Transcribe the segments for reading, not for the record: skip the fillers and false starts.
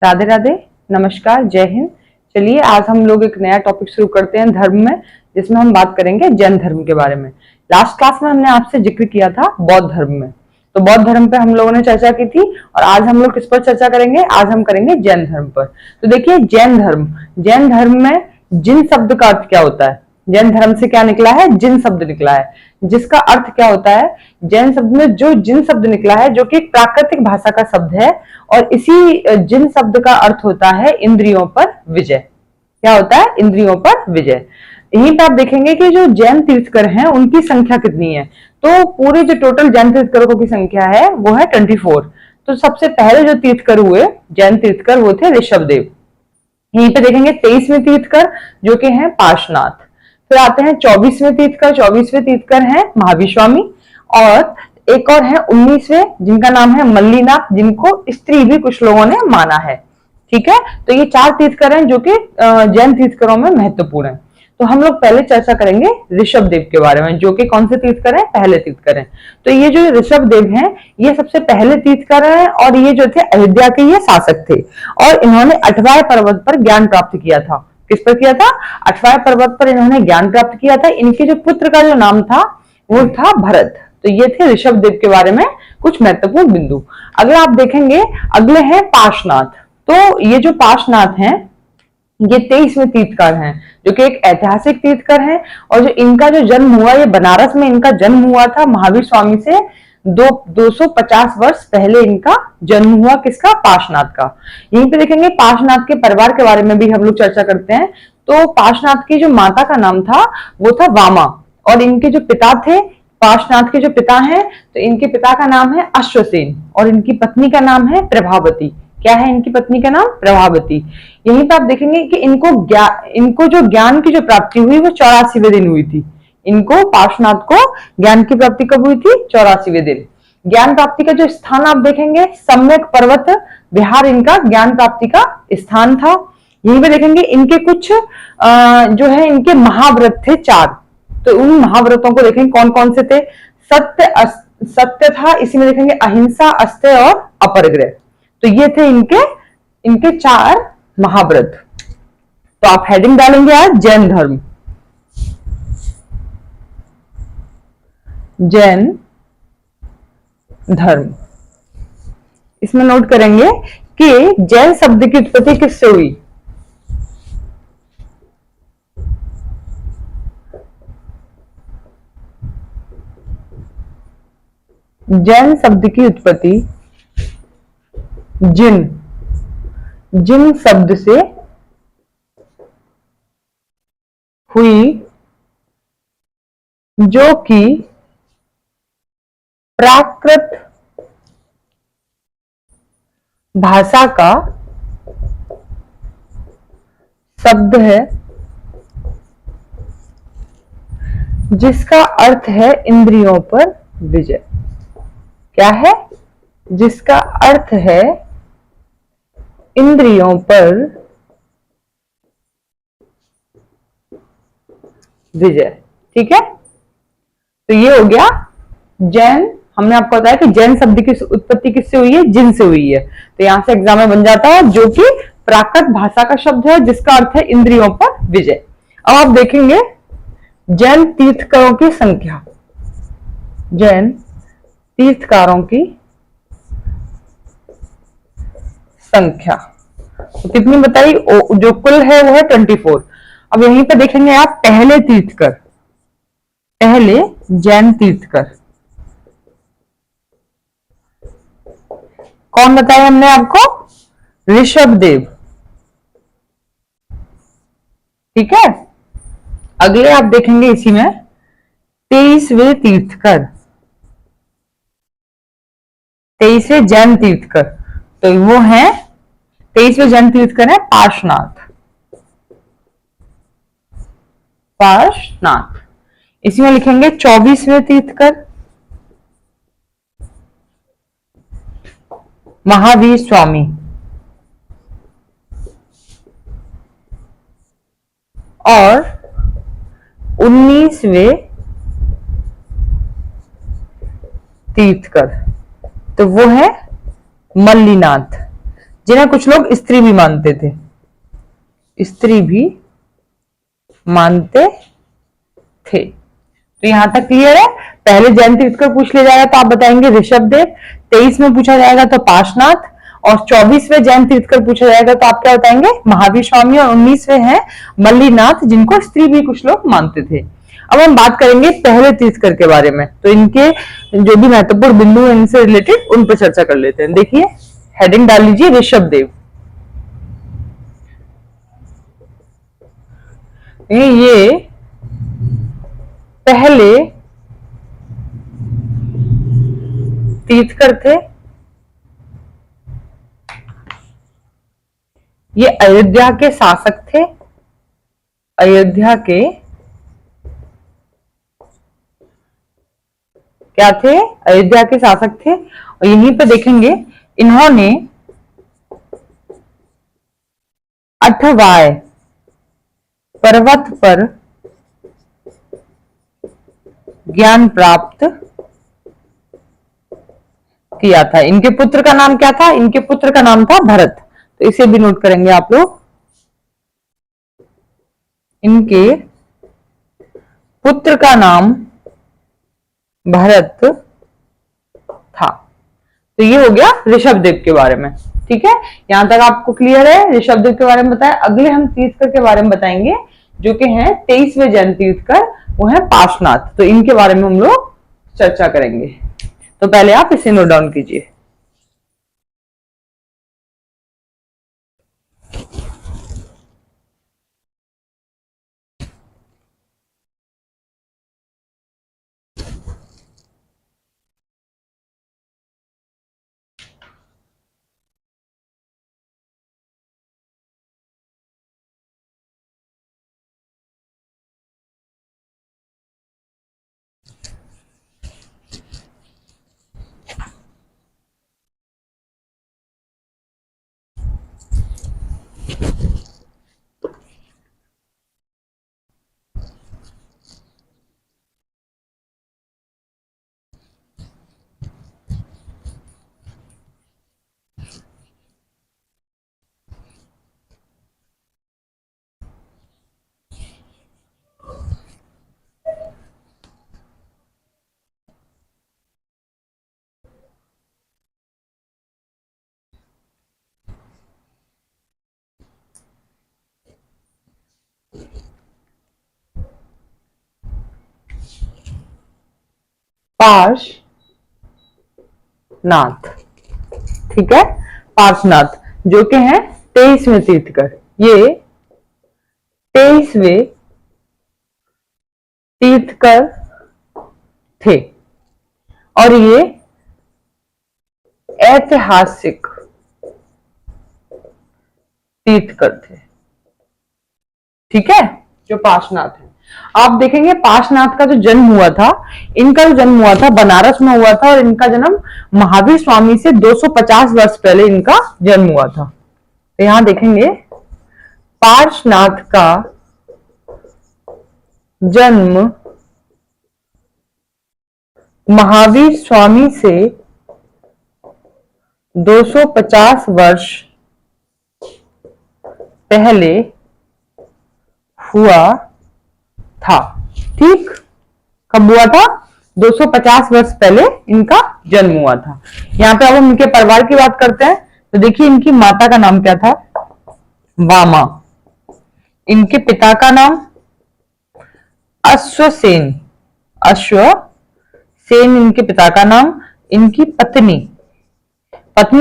राधे राधे, नमस्कार, जय हिंद। चलिए आज हम लोग एक नया टॉपिक शुरू करते हैं धर्म में, जिसमें हम बात करेंगे जैन धर्म के बारे में। लास्ट क्लास में हमने आपसे जिक्र किया था बौद्ध धर्म में, तो बौद्ध धर्म पे हम लोगों ने चर्चा की थी और आज हम लोग किस पर चर्चा करेंगे? आज हम करेंगे जैन धर्म पर। तो देखिए जैन धर्म में जिन शब्द का अर्थ क्या होता है? जैन धर्म से क्या निकला है? जिन शब्द निकला है, जिसका अर्थ क्या होता है? जैन शब्द में जो जिन शब्द निकला है, जो कि एक प्राकृतिक भाषा का शब्द है, और इसी जिन शब्द का अर्थ होता है इंद्रियों पर विजय। क्या होता है? इंद्रियों पर विजय। यहीं पे आप देखेंगे कि जो जैन तीर्थकर हैं उनकी संख्या कितनी है। तो पूरे जो टोटल जैन तीर्थकरों की संख्या है वो है 24। तो सबसे पहले जो तीर्थकर हुए जैन तीर्थकर वो थे ऋषभदेव। यहीं पे देखेंगे 23वें तीर्थकर जो कि हैं पार्श्वनाथ। फिर आते हैं 24वें तीर्थकर। 24वें तीर्थकर हैं महावीर स्वामी, और एक और है 19वें जिनका नाम है मल्लीनाथ, जिनको स्त्री भी कुछ लोगों ने माना है। ठीक है, तो ये 4 तीर्थकर हैं जो कि जैन तीर्थकरों में महत्वपूर्ण है। तो हम लोग पहले चर्चा करेंगे ऋषभदेव के बारे में, जो कि कौन से तीर्थकर हैं? पहले तीर्थकर हैं। तो ये जो ऋषभदेव हैं ये सबसे पहले तीर्थकर हैं, और ये जो थे अयोध्या के ये शासक थे, और इन्होंने 8वां पर्वत पर ज्ञान प्राप्त किया था। किस पर किया था? 8वां पर्वत पर इन्होंने ज्ञान प्राप्त किया था। इनके जो पुत्र का जो नाम था वो था भरत। तो ये थे ऋषभदेव के बारे में कुछ महत्वपूर्ण बिंदु। अगला आप देखेंगे, अगले हैं पार्श्वनाथ। तो ये जो पार्श्वनाथ हैं ये 23वें तीर्थकर हैं, जो कि एक ऐतिहासिक तीर्थकर हैं, और जो इनका जो जन्म हुआ ये बनारस में इनका जन्म हुआ था। महावीर स्वामी से 250 वर्ष पहले इनका जन्म हुआ। किसका? पार्श्वनाथ का। यहीं पे देखेंगे पार्श्वनाथ के परिवार के बारे में भी हम लोग चर्चा करते हैं। तो पार्श्वनाथ की जो माता का नाम था वो था वामा, और इनके जो पिता थे, पार्श्वनाथ के जो पिता हैं, तो इनके पिता का नाम है अश्वसेन, और इनकी पत्नी का नाम है प्रभावती। क्या है इनकी पत्नी का नाम? प्रभावती। यहीं पर आप देखेंगे कि इनको जो ज्ञान की जो प्राप्ति हुई वो 84वें दिन हुई थी। इनको पार्श्वनाथ को ज्ञान की प्राप्ति कब हुई थी? 84वें दिन। ज्ञान प्राप्ति का जो स्थान आप देखेंगे सम्यक पर्वत विहार इनका ज्ञान प्राप्ति का स्थान था। यहीं पे देखेंगे इनके कुछ जो है इनके महाव्रत थे 4। तो उन महाव्रतों को देखेंगे कौन कौन से थे। सत्य था, इसी में देखेंगे अहिंसा, अस्तेय और अपरिग्रह। तो ये थे इनके 4 महाव्रत। तो आप हेडिंग डालेंगे आज जैन धर्म। जैन धर्म। इसमें नोट करेंगे कि जैन शब्द की उत्पत्ति किससे हुई? जैन शब्द की उत्पत्ति जिन शब्द से हुई, जो कि प्राकृत भाषा का शब्द है, जिसका अर्थ है इंद्रियों पर विजय। क्या है? जिसका अर्थ है इंद्रियों पर विजय। ठीक है, तो ये हो गया जैन। हमने आपको बताया कि जैन शब्द की उत्पत्ति किससे हुई है? जिन से हुई है। तो यहां से एग्जाम में बन जाता है, जो कि प्राकृत भाषा का शब्द है, जिसका अर्थ है इंद्रियों पर विजय। अब आप देखेंगे जैन तीर्थकरों की संख्या। जैन तीर्थकारों की संख्या तो कितनी बताई? जो कुल है वो है 24। अब यहीं पर देखेंगे आप पहले तीर्थकर, पहले जैन तीर्थकर कौन बताया हमने आपको? ऋषभदेव। ठीक है, अगले आप देखेंगे इसी में 23वें तीर्थकर, 23वें जैन तीर्थकर। तो वो है 23वें जैन तीर्थकर है पार्श्वनाथ। पार्श्वनाथ। इसी में लिखेंगे 24वें तीर्थकर महावीर स्वामी, और 19वें तीर्थकर, तो वो है मल्लीनाथ। जिन्हें कुछ लोग स्त्री भी मानते थे, स्त्री भी मानते थे। तो यहां तक क्लियर है। पहले जैन तीर्थकर पूछ लिया जाएगा तो आप बताएंगे ऋषभदेव, 23 में पूछा जाएगा तो पार्श्वनाथ, और 24वें जैन तीर्थकर पूछा जाएगा तो आप क्या बताएंगे, महावीर स्वामी, और 19वें हैं मल्लीनाथ, जिनको स्त्री भी कुछ लोग मानते थे। अब हम बात करेंगे पहले तीर्थकर के बारे में, तो इनके जो भी महत्वपूर्ण बिंदु हैं इनसे रिलेटेड उन पर चर्चा कर लेते हैं। देखिए हेडिंग डाल लीजिए ऋषभदेव। ये पहले तीर्थकर थे। ये अयोध्या के शासक थे, अयोध्या के क्या थे, अयोध्या के शासक थे। और यहीं पे देखेंगे इन्होंने अठवाय पर्वत पर ज्ञान प्राप्त किया था। इनके पुत्र का नाम क्या था, इनके पुत्र का नाम था भरत। तो इसे भी नोट करेंगे आप लोग। इनके पुत्र का नाम भरत था। तो ये हो गया ऋषभदेव के बारे में। ठीक है, यहां तक आपको क्लियर है। ऋषभदेव के बारे में बताया। अगले हम तीर्थकर के बारे में बताएंगे, जो कि हैं 23वें जैन तीर्थकर, वो है पार्श्वनाथ। तो इनके बारे में हम लोग चर्चा करेंगे। तो पहले आप इसे नोट डाउन कीजिए। पार्श्वनाथ, ठीक है, पार्श्वनाथ जो कि हैं 23वें तीर्थकर। ये 23वें तीर्थकर थे और ये ऐतिहासिक तीर्थकर थे। ठीक है, जो पार्श्वनाथ है। आप देखेंगे पार्श्वनाथ का जो जन्म हुआ था, इनका जो जन्म हुआ था बनारस में हुआ था, और इनका जन्म महावीर स्वामी से 250 वर्ष पहले इनका जन्म हुआ था। तो यहां देखेंगे पार्श्वनाथ का जन्म महावीर स्वामी से 250 वर्ष पहले हुआ था। ठीक, कब हुआ था, 250 वर्ष पहले इनका जन्म हुआ था। यहाँ पे अब हम इनके परिवार की बात करते हैं। तो देखिए इनकी माता का नाम क्या था, वामा। इनके पिता का नाम अश्वसेन, अश्वसेन इनके पिता का नाम। इनकी पत्नी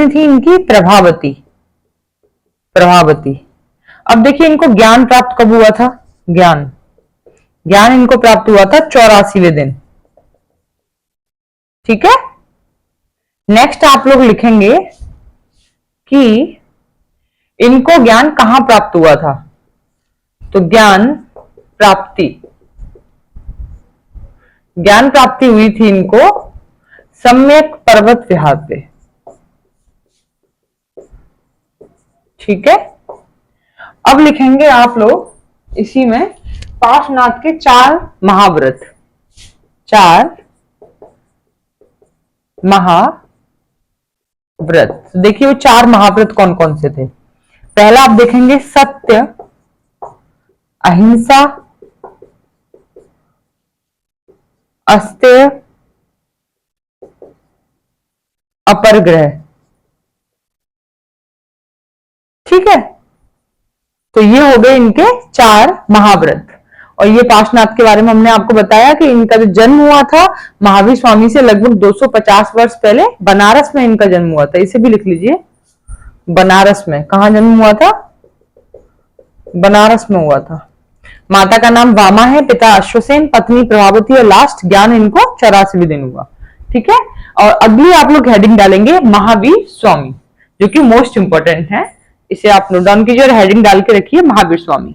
थी इनकी प्रभावती, प्रभावती। अब देखिए इनको ज्ञान प्राप्त कब हुआ था, ज्ञान इनको प्राप्त हुआ था 84वें दिन। ठीक है, नेक्स्ट आप लोग लिखेंगे कि इनको ज्ञान कहां प्राप्त हुआ था। तो ज्ञान प्राप्ति हुई थी इनको सम्यक पर्वत विहार पे। ठीक है, अब लिखेंगे आप लोग इसी में पार्श्वनाथ के 4 महाव्रत, 4 महाव्रत। व्रत। तो देखिए वो 4 महाव्रत कौन कौन से थे। पहला आप देखेंगे सत्य, अहिंसा, अस्तेय, अपरग्रह। ठीक है, तो ये हो गए इनके 4 महाव्रत। और ये पार्श्वनाथ के बारे में हमने आपको बताया कि इनका जो जन्म हुआ था महावीर स्वामी से लगभग 250 वर्ष पहले बनारस में इनका जन्म हुआ था। इसे भी लिख लीजिए, बनारस में। कहां जन्म हुआ था? बनारस में हुआ था। माता का नाम वामा है, पिता अश्वसेन, पत्नी प्रभावती और लास्ट ज्ञान इनको 84वें दिन हुआ। ठीक है, और अगली आप लोग हेडिंग डालेंगे महावीर स्वामी, जो कि मोस्ट इंपॉर्टेंट है। इसे आप नोट डाउन कीजिए और हेडिंग डाल के रखिए महावीर स्वामी।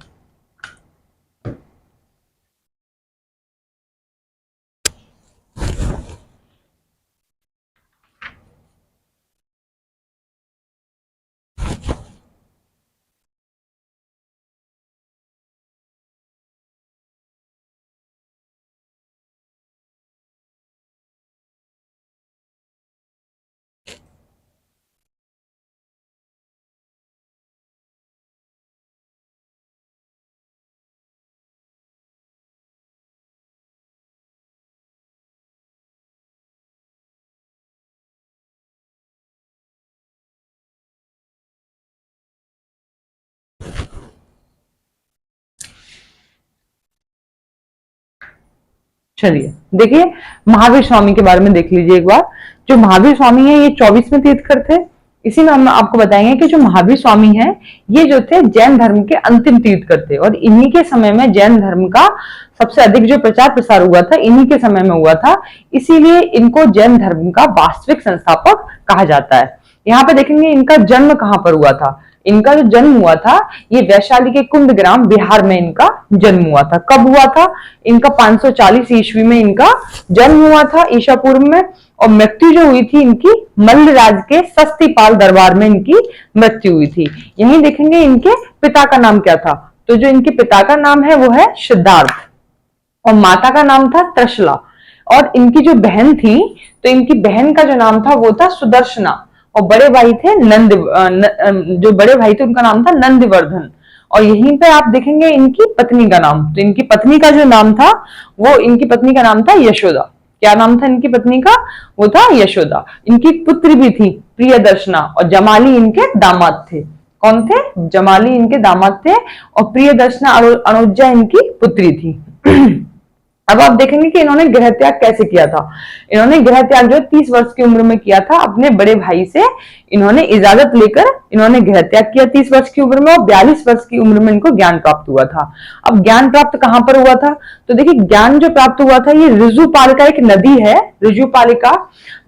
चलिए देखिए महावीर स्वामी के बारे में देख लीजिए एक बार। जो महावीर स्वामी है ये 24वें तीर्थकर थे। इसी में हम आपको बताएंगे कि जो महावीर स्वामी है ये जो थे जैन धर्म के अंतिम तीर्थकर थे, और इन्हीं के समय में जैन धर्म का सबसे अधिक जो प्रचार प्रसार हुआ था इन्हीं के समय में हुआ था। इसीलिए इनको जैन धर्म का वास्तविक संस्थापक कहा जाता है। यहाँ पे देखेंगे इनका जन्म कहाँ पर हुआ था। इनका जो जन्म हुआ था ये वैशाली के कुंदग्राम बिहार में इनका जन्म हुआ था। कब हुआ था? इनका 540 ईस्वी में इनका जन्म हुआ था ईसा पूर्व में, और मृत्यु जो हुई थी इनकी मल्लराज के सस्तीपाल दरबार में इनकी मृत्यु हुई थी। यहीं देखेंगे इनके पिता का नाम क्या था। तो जो इनके पिता का नाम है वो है सिद्धार्थ, और माता का नाम था त्रिशला, और इनकी जो बहन थी तो इनकी बहन का जो नाम था वो था सुदर्शना, और बड़े भाई थे जो बड़े भाई थे उनका नाम था नंदवर्धन। और यहीं पे आप देखेंगे इनकी पत्नी का नाम। तो इनकी पत्नी का जो नाम था वो इनकी पत्नी का नाम था यशोदा। क्या नाम था इनकी पत्नी का? वो था यशोदा। इनकी पुत्री भी थी प्रियदर्शना, और जमाली इनके दामाद थे। कौन थे? जमाली इनके दामाद थे, और प्रियदर्शना अनुजा इनकी पुत्री थी। अब आप देखेंगे कि इन्होंने गृह त्याग कैसे किया था। इन्होंने गृह त्याग जो 30 वर्ष की उम्र में किया था, अपने बड़े भाई से इन्होंने इजाजत लेकर इन्होंने गृह त्याग किया 30 वर्ष की उम्र में, और 42 वर्ष की उम्र में इनको ज्ञान प्राप्त हुआ था। अब ज्ञान प्राप्त कहां पर हुआ था? तो देखिए ज्ञान जो प्राप्त हुआ था ये ऋजुपालिका एक नदी है, ऋजुपालिका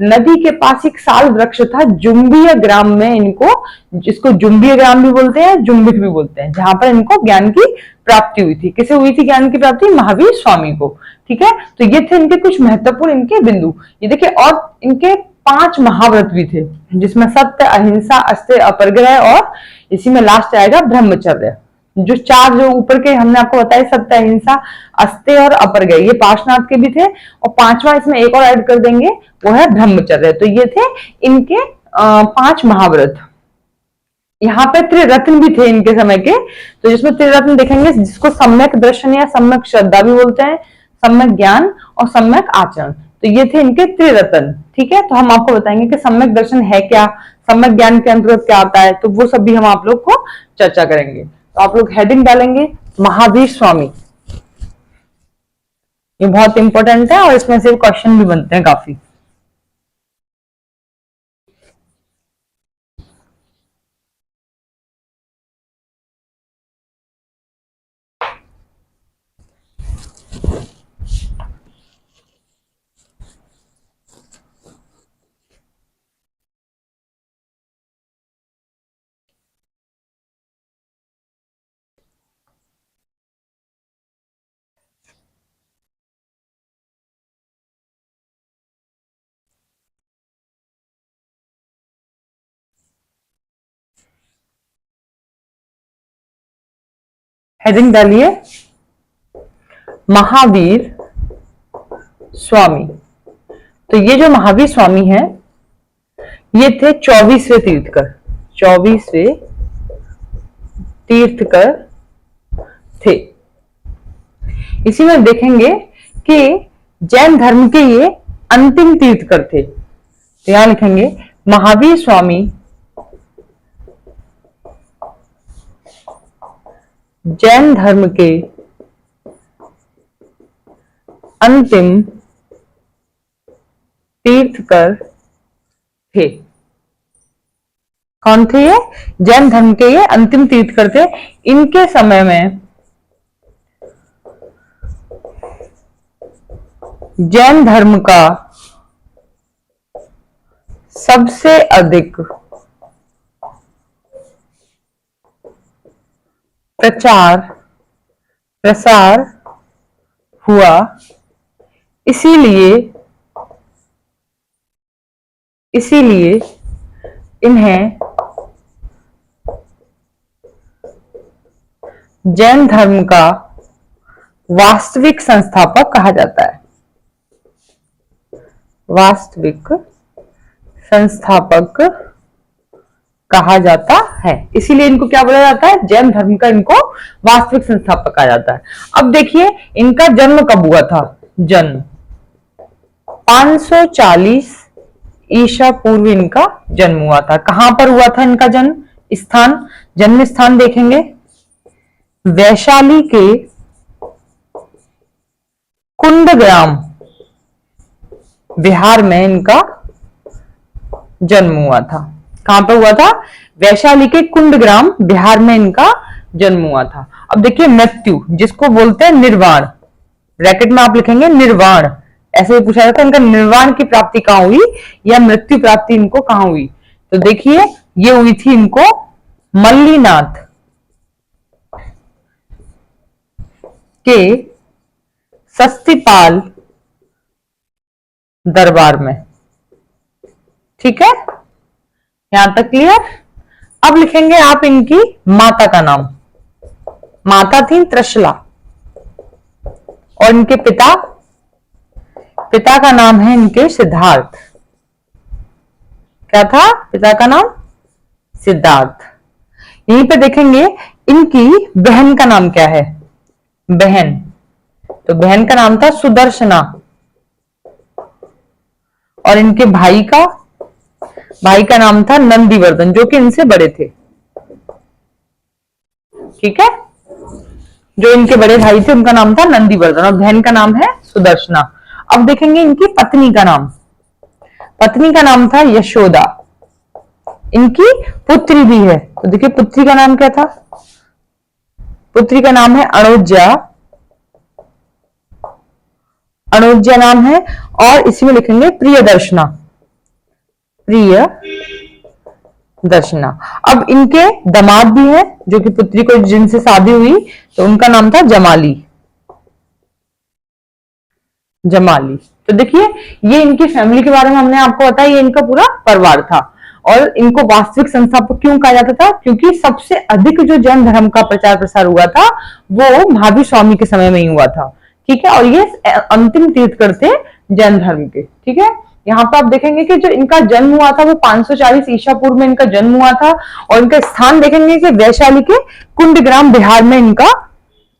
नदी के पास एक साल वृक्ष था जुम्बीय ग्राम में, इनको जिसको जुम्बीय ग्राम भी बोलते हैं, जुम्बिक भी बोलते हैं, जहां पर इनको ज्ञान की प्राप्ति हुई थी। किसे हुई थी ज्ञान की प्राप्ति? महावीर स्वामी को। ठीक है, तो ये थे इनके कुछ महत्वपूर्ण इनके बिंदु। ये देखिए, और इनके 5 महाव्रत भी थे, जिसमें सत्य, अहिंसा, अस्तेय, अपरग्रह, और इसी में लास्ट आएगा ब्रह्मचर्य। जो 4 जो ऊपर के हमने आपको बताया, सत्य, अहिंसा, अस्तेय और अपरग्रह, ये पार्श्वनाथ के भी थे, और 5वां इसमें एक और ऐड कर देंगे, वो है ब्रह्मचर्य। तो ये थे इनके 5 महाव्रत। यहाँ पे त्रिरत्न भी थे इनके समय के। तो जिसमें त्रिरत्न देखेंगे, जिसको सम्यक दर्शन या सम्यक श्रद्धा भी बोलते हैं, सम्यक ज्ञान और सम्यक आचरण। तो ये थे इनके त्रिरत्न। ठीक है, तो हम आपको बताएंगे कि सम्यक दर्शन है क्या, सम्यक ज्ञान के अंतर्गत क्या आता है, तो वो सब भी हम आप लोग को चर्चा करेंगे। तो आप लोग हेडिंग डालेंगे महावीर स्वामी। ये बहुत इंपॉर्टेंट है और इसमें से क्वेश्चन भी बनते हैं काफी। हेडिंग डालिए महावीर स्वामी। तो ये जो महावीर स्वामी है ये थे 24वें तीर्थकर, 24वें तीर्थकर थे। इसी में देखेंगे कि जैन धर्म के ये अंतिम तीर्थकर थे। तो यहां लिखेंगे महावीर स्वामी जैन धर्म के अंतिम तीर्थकर थे। कौन थे ये? जैन धर्म के ये अंतिम तीर्थकर थे। इनके समय में जैन धर्म का सबसे अधिक प्रचार प्रसार हुआ, इसीलिए इन्हें जैन धर्म का वास्तविक संस्थापक कहा जाता है। वास्तविक संस्थापक कहा जाता है, इसीलिए इनको क्या बोला जाता है? जैन धर्म का इनको वास्तविक संस्थापक कहा जाता है। अब देखिए इनका जन्म कब हुआ था? जन्म 540 ईसा पूर्व इनका जन्म हुआ था। कहां पर हुआ था इनका जन्म स्थान? जन्म स्थान देखेंगे वैशाली के कुंडग्राम बिहार में इनका जन्म हुआ था। कहां पर हुआ था? वैशाली के कुंडग्राम बिहार में इनका जन्म हुआ था। अब देखिए मृत्यु, जिसको बोलते हैं निर्वाण, ब्रैकेट में आप लिखेंगे निर्वाण। ऐसे ही पूछा जाता है इनका निर्वाण की प्राप्ति कहां हुई या मृत्यु प्राप्ति इनको कहां हुई? तो देखिए ये हुई थी इनको मल्लीनाथ के सस्तीपाल दरबार में। ठीक है, यहां तक क्लियर? अब लिखेंगे आप इनकी माता का नाम। माता थी त्रिशला और इनके पिता का नाम है इनके सिद्धार्थ। क्या था पिता का नाम? सिद्धार्थ। यहीं पे देखेंगे इनकी बहन का नाम क्या है? बहन, तो बहन का नाम था सुदर्शना और इनके भाई का नाम था नंदीवर्धन, जो कि इनसे बड़े थे। ठीक है, जो इनके बड़े भाई थे उनका नाम था नंदीवर्धन और बहन का नाम है सुदर्शना। अब देखेंगे इनकी पत्नी का नाम। पत्नी का नाम था यशोदा। इनकी पुत्री भी है, तो देखिए पुत्री का नाम क्या था? पुत्री का नाम है अणोज्या। अणोज्या नाम है और इसी में लिखेंगे प्रियदर्शना। प्रियदर्शना। अब इनके दामाद भी हैं जो कि पुत्री को जिनसे शादी हुई, तो उनका नाम था जमाली। जमाली। तो देखिए ये इनकी फैमिली के बारे में हमने आपको बताया, ये इनका पूरा परिवार था। और इनको वास्तविक संस्थापक क्यों कहा जाता था? क्योंकि सबसे अधिक जो जैन धर्म का प्रचार प्रसार हुआ था वो महावीर स्वामी के समय में ही हुआ था। ठीक है, और ये अंतिम तीर्थकर थे जैन धर्म के। ठीक है, यहाँ पर आप देखेंगे कि जो इनका जन्म हुआ था वो 540 ईसा पूर्व में इनका जन्म हुआ था और इनका स्थान देखेंगे कि वैशाली के कुंडग्राम बिहार में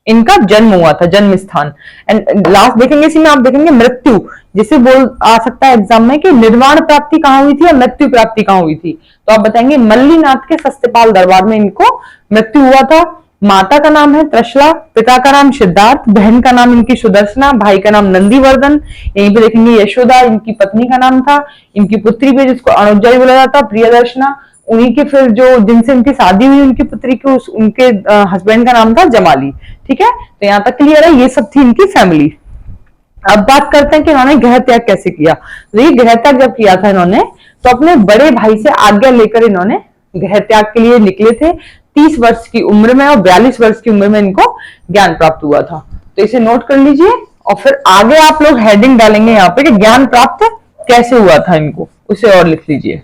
इनका जन्म हुआ था, जन्म स्थान। एंड लास्ट देखेंगे इसी में आप देखेंगे मृत्यु, जिसे बोल आ सकता है एग्जाम में कि निर्वाण प्राप्ति कहां हुई थी या मृत्यु प्राप्ति कहां हुई थी, तो आप बताएंगे मल्लीनाथ के सस्तेपाल दरबार में इनको मृत्यु हुआ था। माता का नाम है त्रिशला, पिता का नाम सिद्धार्थ, बहन का नाम इनकी सुदर्शना, भाई का नाम नंदीवर्धन। यहीं पे देखेंगे यशोदा इनकी पत्नी का नाम था। इनकी पुत्री भी जिसको अनुज्जा बोला जाता, प्रियदर्शना। उन्हीं के फिर जो जिनसे इनकी शादी हुई उनकी पुत्री की उनके हस्बैंड का नाम था जमाली। ठीक है, तो यहां तक क्लियर है, ये सब थी इनकी फैमिली। अब बात करते हैं कि इन्होंने गृह त्याग कैसे किया। तो ये गृह त्याग जब किया था इन्होंने, तो अपने बड़े भाई से आज्ञा लेकर इन्होंने गृह त्याग के लिए निकले थे। 30 वर्ष की उम्र में और 42 वर्ष की उम्र में इनको ज्ञान प्राप्त हुआ था। तो इसे नोट कर लीजिए और फिर आगे आप लोग हेडिंग डालेंगे यहाँ पे कि ज्ञान प्राप्त कैसे हुआ था इनको, उसे और लिख लीजिए।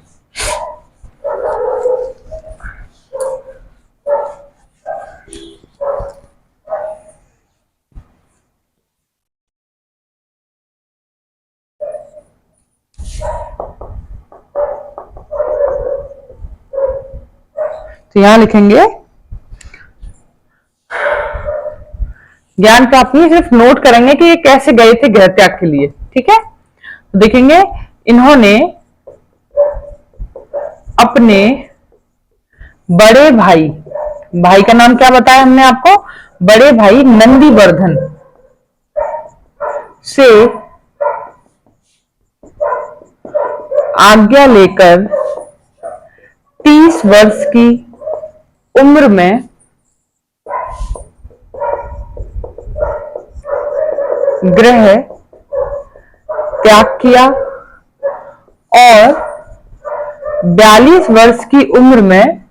तो यहां लिखेंगे ज्ञान प्राप्ति, सिर्फ नोट करेंगे कि ये कैसे गए थे गृह त्याग के लिए। ठीक है, तो देखेंगे इन्होंने अपने बड़े भाई, भाई का नाम क्या बताया हमने आपको, बड़े भाई नंदीवर्धन से आज्ञा लेकर 30 वर्ष की उम्र में गृह त्याग किया और 42 वर्ष की उम्र में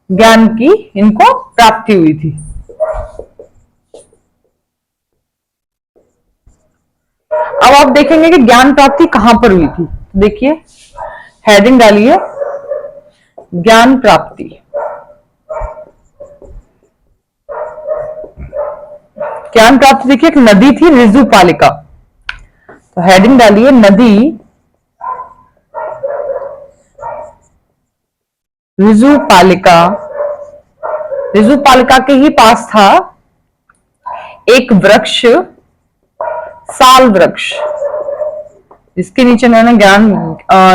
ज्ञान की इनको प्राप्ति हुई थी। अब आप देखेंगे कि ज्ञान प्राप्ति कहां पर हुई थी। देखिए हेडिंग डालिए ज्ञान प्राप्ति। ज्ञान प्राप्ति देखिए एक नदी थी ऋजुपालिका, तो हेडिंग डालिए नदी ऋजुपालिका। ऋजुपालिका के ही पास था एक वृक्ष, साल वृक्ष, जिसके नीचे उन्होंने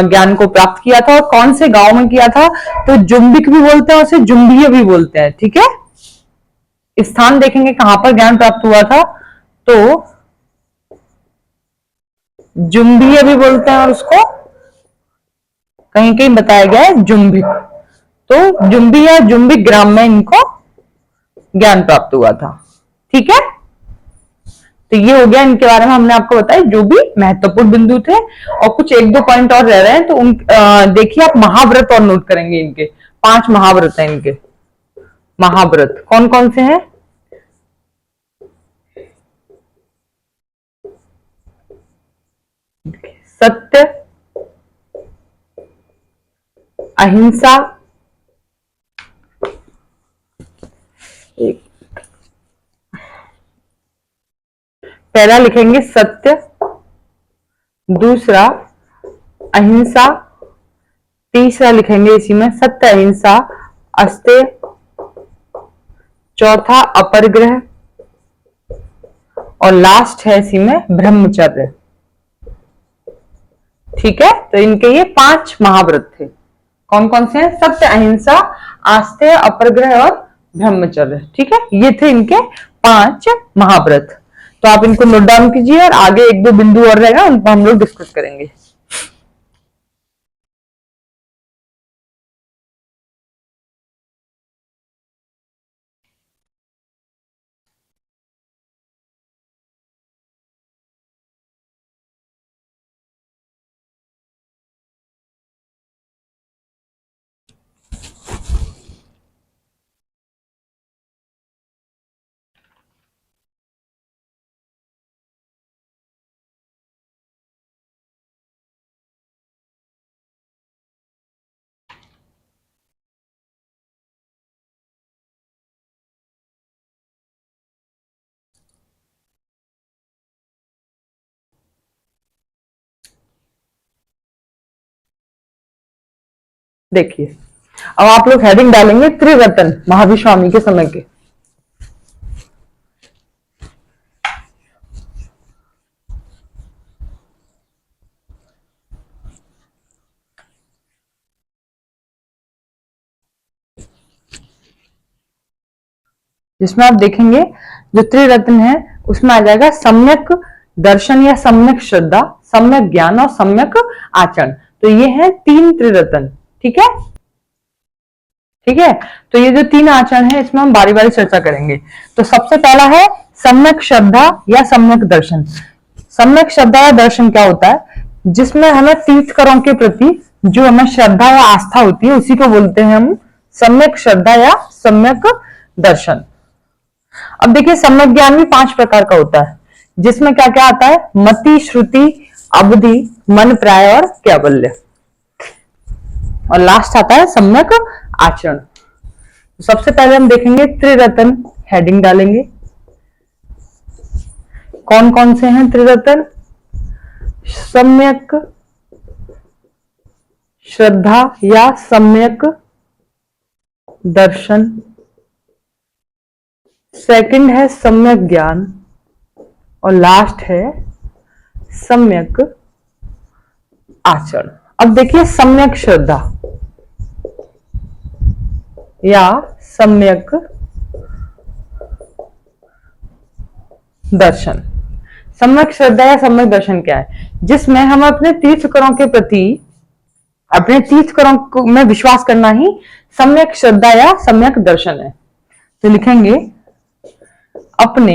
ज्ञान को प्राप्त किया था। और कौन से गांव में किया था, तो जुम्बिक भी बोलते हैं, उसे जुम्बिया भी बोलते हैं। ठीक है, स्थान देखेंगे कहां पर ज्ञान प्राप्त हुआ था, तो जुम्बिया भी बोलते हैं और उसको कहीं कहीं बताया गया है जुम्बिक। तो जुम्बिया जुम्बिक ग्राम में इनको ज्ञान प्राप्त हुआ था। ठीक है, तो ये हो गया इनके बारे में हमने आपको बताया जो भी महत्वपूर्ण बिंदु थे। और कुछ एक दो पॉइंट और रह रहे हैं, तो उन देखिए आप महाव्रत और नोट करेंगे। इनके 5 महाव्रत हैं। इनके महाव्रत कौन कौन से हैं, सत्य, अहिंसा, पहला लिखेंगे सत्य, दूसरा अहिंसा, तीसरा लिखेंगे इसी में सत्य अहिंसा अस्तेय, चौथा अपरिग्रह और लास्ट है इसी में ब्रह्मचर्य। ठीक है, तो इनके ये 5 महाव्रत थे। कौन कौन से हैं, सत्य अहिंसा आस्तेय अपरिग्रह और ब्रह्मचर्य। ठीक है, ये थे इनके 5 महाव्रत। तो आप इनको नोट डाउन कीजिए और आगे एक दो बिंदु और रहेगा उनको हम लोग डिस्कस करेंगे। देखिए अब आप लोग हेडिंग डालेंगे त्रिरत्न महावीर स्वामी के समय के। जिसमें आप देखेंगे जो त्रिरत्न है उसमें आ जाएगा सम्यक दर्शन या सम्यक श्रद्धा, सम्यक ज्ञान और सम्यक आचरण। तो ये है 3 त्रिरत्न। ठीक है, ठीक है, तो ये जो 3 आचरण है इसमें हम बारी बारी चर्चा करेंगे। तो सबसे पहला है सम्यक श्रद्धा या सम्यक दर्शन। सम्यक श्रद्धा या दर्शन क्या होता है, जिसमें हमें तीर्थकरों के प्रति जो हमें श्रद्धा या आस्था होती है उसी को बोलते हैं हम सम्यक श्रद्धा या सम्यक दर्शन। अब देखिए सम्यक ज्ञान भी 5 प्रकार का होता है, जिसमें क्या क्या आता है, मति, श्रुति, अवधि, मन प्राय और कैवल्य, और लास्ट आता है सम्यक आचरण। सबसे पहले हम देखेंगे त्रिरत्न, हेडिंग डालेंगे कौन कौन से हैं त्रिरत्न, सम्यक श्रद्धा या सम्यक दर्शन। सेकंड है सम्यक ज्ञान और लास्ट है सम्यक आचरण। अब देखिए सम्यक श्रद्धा या सम्यक दर्शन। सम्यक श्रद्धा या सम्यक दर्शन क्या है? जिसमें हम अपने तीर्थकरों के प्रति, अपने तीर्थकरों में विश्वास करना ही सम्यक श्रद्धा या सम्यक दर्शन है। तो लिखेंगे अपने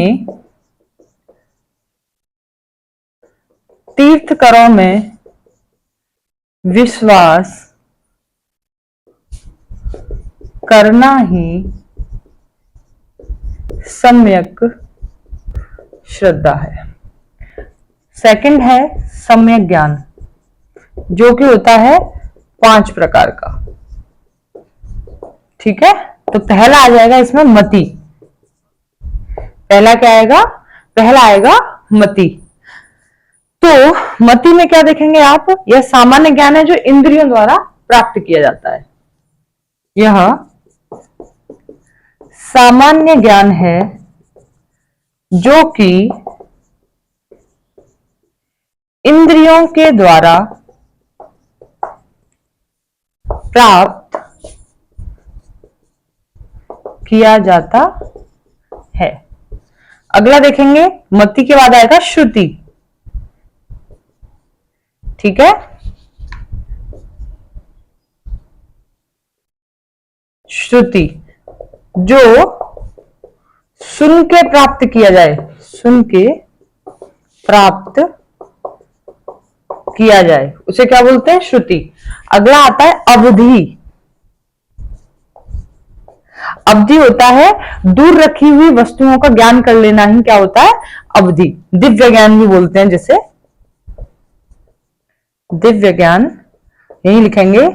तीर्थकरों में विश्वास करना ही सम्यक श्रद्धा है। सेकंड है सम्यक ज्ञान, जो कि होता है 5 प्रकार का। ठीक है, तो पहला आ जाएगा इसमें मति। पहला क्या आएगा? पहला आएगा मति। तो मति में क्या देखेंगे आप? यह सामान्य ज्ञान है जो इंद्रियों द्वारा प्राप्त किया जाता है। यह सामान्य ज्ञान है जो कि इंद्रियों के द्वारा प्राप्त किया जाता है। अगला देखेंगे, मति के बाद आएगा श्रुति। ठीक है, श्रुति जो सुन के प्राप्त किया जाए, सुन के प्राप्त किया जाए, उसे क्या बोलते हैं? श्रुति। अगला आता है अवधि। अवधि होता है दूर रखी हुई वस्तुओं का ज्ञान कर लेना ही क्या होता है? अवधि। दिव्य ज्ञान भी बोलते हैं जिसे, दिव्य ज्ञान। यही लिखेंगे,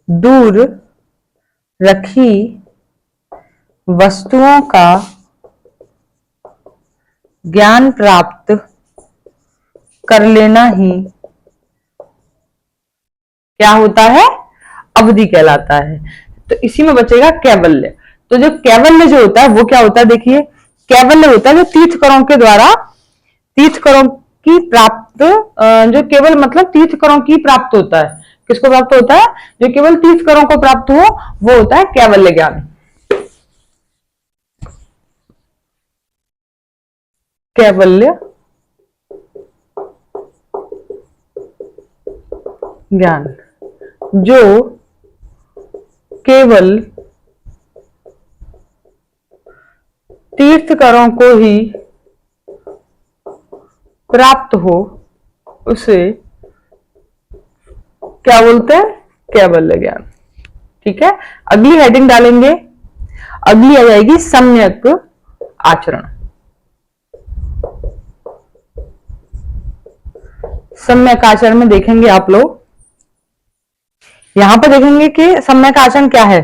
दूर रखी वस्तुओं का ज्ञान प्राप्त कर लेना ही क्या होता है? अवधि कहलाता है। तो इसी में बचेगा कैवल्य। तो जो कैवल्य जो होता है वो क्या होता है? देखिए, कैवल्य होता है जो तीर्थकरों के द्वारा, तीर्थकरों की प्राप्त, जो केवल मतलब तीर्थकरों की प्राप्त होता है। किसको प्राप्त होता है? जो केवल तीर्थकरों को प्राप्त हो, वो होता है कैवल्य ज्ञान। कैवल्य ज्ञान जो केवल तीर्थकरों को ही प्राप्त हो, उसे क्या बोलते हैं? कैवल्य ज्ञान। ठीक है, अगली हेडिंग डालेंगे, अगली आ जाएगी सम्यक आचरण। सम्यक आचरण में देखेंगे आप लोग, यहां पर देखेंगे कि सम्यक आचरण क्या है।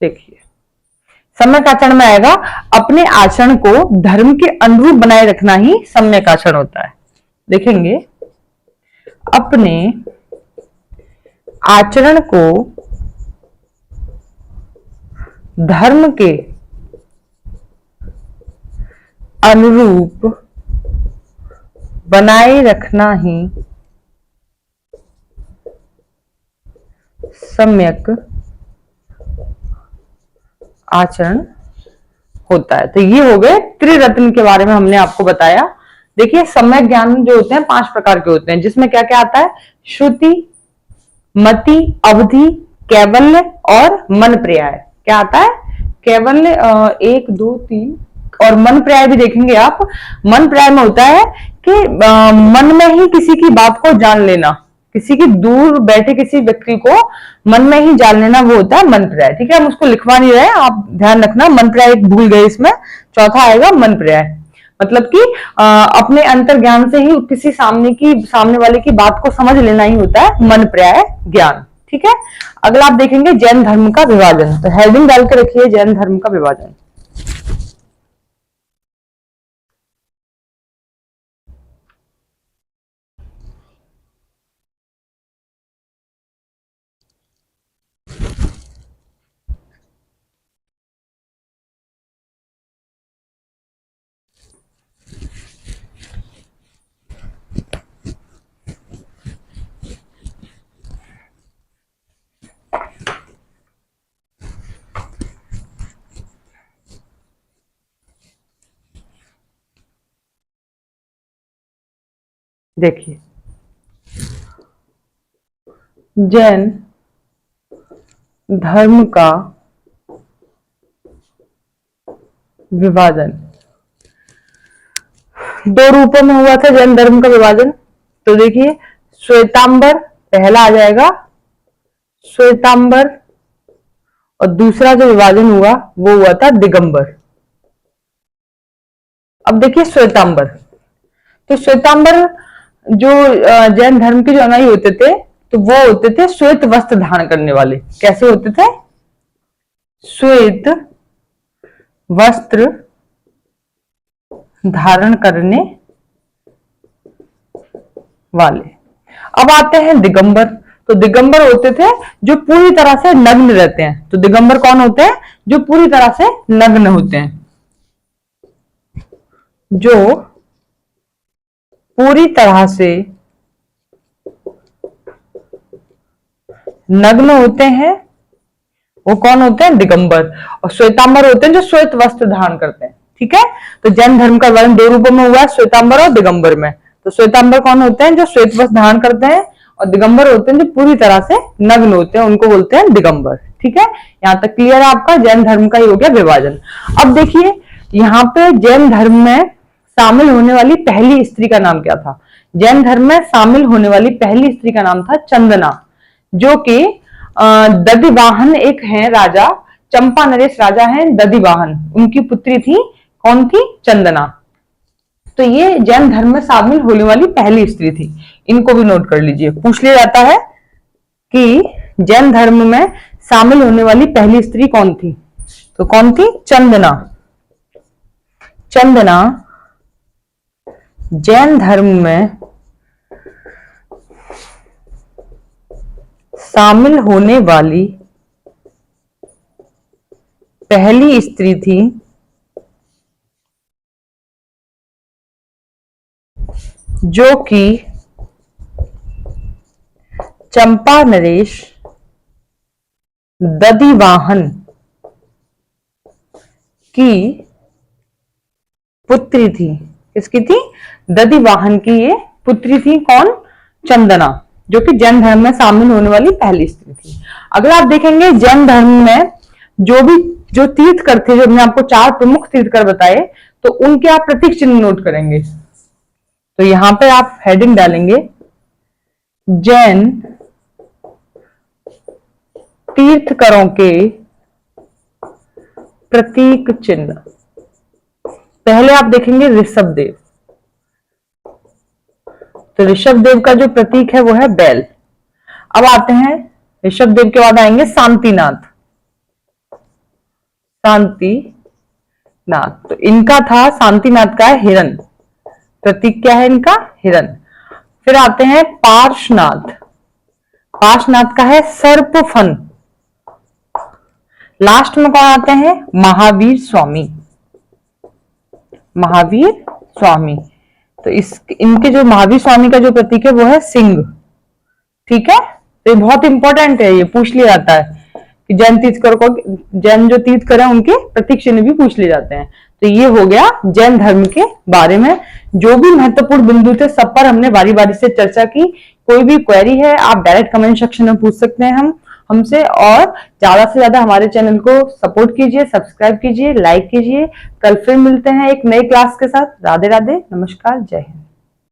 देखिए, सम्यक आचरण में आएगा अपने आचरण को धर्म के अनुरूप बनाए रखना ही सम्यक आचरण होता है। देखेंगे, अपने आचरण को धर्म के अनुरूप बनाए रखना ही सम्यक आचरण होता है। तो ये हो गए त्रिरत्न के बारे में हमने आपको बताया। देखिए, सम्यक ज्ञान जो होते हैं 5 प्रकार के होते हैं, जिसमें क्या क्या आता है? श्रुति, मति, अवधि, कैवल्य और मन पर्याय। क्या आता है? कैवल्य 1 2 3 और मन पर्याय भी देखेंगे आप। मन पर्याय में होता है कि मन में ही किसी की बात को जान लेना, किसी की दूर बैठे किसी व्यक्ति को मन में ही जान लेना, वो होता है मन पर्याय। ठीक है, हम उसको लिखवा नहीं रहे, आप ध्यान रखना। मन पर्याय भूल गए इसमें। चौथा आएगा मन पर्याय, मतलब कि अपने अंतर ज्ञान से ही किसी सामने वाले की बात को समझ लेना ही होता है मन पर्याय ज्ञान। ठीक है, अगला आप देखेंगे जैन धर्म का विभाजन। तो हेडिंग डाल के रखिए जैन धर्म का विभाजन। देखिए, जैन धर्म का विभाजन दो रूपों में हुआ था। जैन धर्म का विभाजन, तो देखिए श्वेतांबर पहला आ जाएगा, श्वेतांबर, और दूसरा जो विभाजन हुआ वो हुआ था दिगंबर। अब देखिए श्वेतांबर, तो श्वेतांबर जो जैन धर्म के जो अनुयायी होते थे, तो वो होते थे श्वेत वस्त्र धारण करने वाले। कैसे होते थे? श्वेत वस्त्र धारण करने वाले। अब आते हैं दिगंबर, तो दिगंबर होते थे जो पूरी तरह से नग्न रहते हैं। तो दिगंबर कौन होते हैं? जो पूरी तरह से नग्न होते हैं, जो पूरी तरह से नग्न होते हैं, वो कौन होते हैं? दिगंबर। और श्वेतांबर होते हैं जो श्वेत वस्त्र धारण करते हैं। ठीक है, तो जैन धर्म का वर्णन दो रूपों में हुआ है, श्वेतांबर और दिगंबर में। तो श्वेतांबर कौन होते हैं? जो श्वेत वस्त्र धारण करते हैं, और दिगंबर होते हैं जो पूरी तरह से नग्न होते हैं, उनको बोलते हैं दिगंबर। ठीक है, यहां तक क्लियर है आपका? जैन धर्म का ही हो गया विभाजन। अब देखिए यहाँ पे जैन धर्म में शामिल होने वाली पहली स्त्री का नाम क्या था? जैन धर्म में शामिल होने वाली पहली स्त्री का नाम था चंदना, जो कि दधिवाहन एक है राजा, चंपा नरेश राजा हैं दधिवाहन, उनकी पुत्री थी। कौन थी? चंदना। तो ये जैन धर्म में शामिल होने वाली पहली स्त्री थी। इनको भी नोट कर लीजिए, पूछ लिया जाता है कि जैन धर्म में शामिल होने वाली पहली स्त्री कौन थी? तो कौन थी? चंदना। चंदना जैन धर्म में शामिल होने वाली पहली स्त्री थी, जो कि चंपा नरेश दधिवाहन की पुत्री थी। किसकी थी? दधिवाहन की ये पुत्री थी। कौन? चंदना, जो कि जैन धर्म में शामिल होने वाली पहली स्त्री थी। अगर आप देखेंगे जैन धर्म में जो तीर्थकर थे, जो हमने आपको 4 प्रमुख तीर्थकर बताए, तो उनके आप प्रतीक चिन्ह नोट करेंगे। तो यहां पे आप हेडिंग डालेंगे जैन तीर्थकरों के प्रतीक चिन्ह। पहले आप देखेंगे ऋषभ देव, तो ऋषभ देव का जो प्रतीक है वो है बैल। अब आते हैं ऋषभ देव के बाद आएंगे शांतिनाथ। शांतिनाथ, तो इनका था, शांतिनाथ का है हिरण, प्रतीक क्या है इनका? हिरण। फिर आते हैं पार्श्वनाथ। पार्श्वनाथ का है सर्पफन। लास्ट में कौन आते हैं? महावीर स्वामी। महावीर स्वामी, तो इनके जो महावीर स्वामी का जो प्रतीक है वो है सिंह। ठीक है, तो ये बहुत इंपॉर्टेंट है, ये पूछ लिया जाता है कि जैन तीर्थकर को, जैन जो तीर्थकर है उनके प्रतीक चिन्ह भी पूछ लिए जाते हैं। तो ये हो गया जैन धर्म के बारे में। जो भी महत्वपूर्ण बिंदु थे सब पर हमने बारी बारी से चर्चा की। कोई भी क्वेरी है आप डायरेक्ट कमेंट सेक्शन में पूछ सकते हैं हमसे, और ज्यादा से ज्यादा हमारे चैनल को सपोर्ट कीजिए, सब्सक्राइब कीजिए, लाइक कीजिए। कल फिर मिलते हैं एक नई क्लास के साथ। राधे राधे, नमस्कार, जय हिंद।